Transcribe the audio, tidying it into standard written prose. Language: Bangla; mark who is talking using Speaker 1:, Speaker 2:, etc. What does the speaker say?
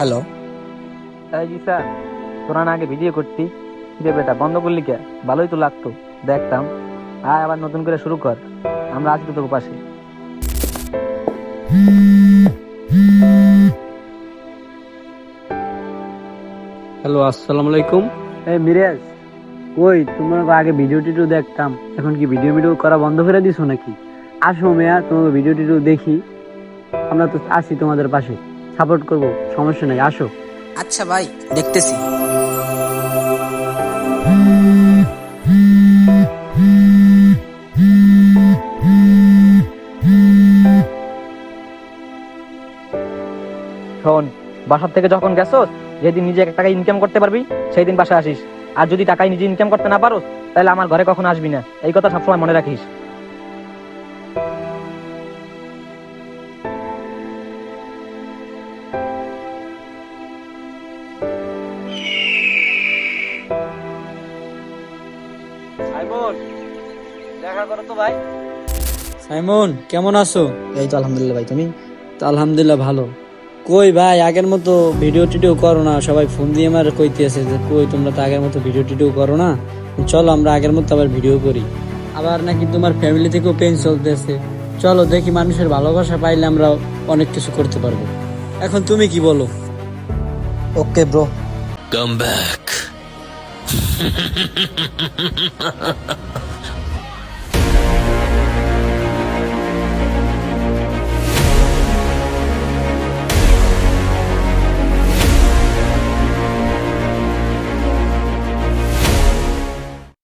Speaker 1: হ্যালো।
Speaker 2: তাই জি স্যার, তোরা না আগে ভিডিও করতি রে বেটা, বন্ধ করলি কে? ভালোই তো লাগতো, দেখতাম। আয় আবার নতুন করে শুরু কর, আমরা আছি তো তোর পাশে।
Speaker 3: হ্যালো, আসসালামু আলাইকুম।
Speaker 2: এই মিরাজ, কই তোমরা আগে ভিডিও টিডিও দেখতাম, এখন কি ভিডিও ভিডিও করা বন্ধ করে দিছো নাকি? আসো মেয়া, তোমার ভিডিও টিডিও দেখি, আমরা তো আছি তোমাদের পাশে, সাপোর্ট করব, সমস্যা নেই, আসো।
Speaker 1: আচ্ছা ভাই, দেখতেছি।
Speaker 2: শোন, বাসার থেকে যখন গেছোস, যেদিন নিজে এক টাকা ইনকাম করতে পারবি সেই দিন বাসায় আসিস। আর যদি টাকায় নিজে ইনকাম করতে না পারোস, তাহলে আমার ঘরে কখনো আসবি না, এই কথা সবসময় মনে রাখিস। সাইমন, দেখা করো তো ভাই।
Speaker 3: সাইমন, কেমন আছো?
Speaker 1: এই তো আলহামদুলিল্লাহ ভাই, তুমি?
Speaker 3: তো আলহামদুলিল্লাহ ভালো। কই ভাই, আগের মতো ভিডিও টিডিও করো না? সবাই ফোন দিয়ে আমার কইতেছে যে কই তোমরা তো আগের মতো ভিডিও টিডিও করো না। চলো আমরা আগের মতো আবার ভিডিও করি। আবার নাকি তোমার ফ্যামিলি থেকেও পেন চলতেছে। চলো দেখি, মানুষের ভালোবাসা পাইলে আমরা অনেক কিছু করতে পারবো। এখন তুমি কি বলো?
Speaker 1: Okay bro.
Speaker 4: Come back.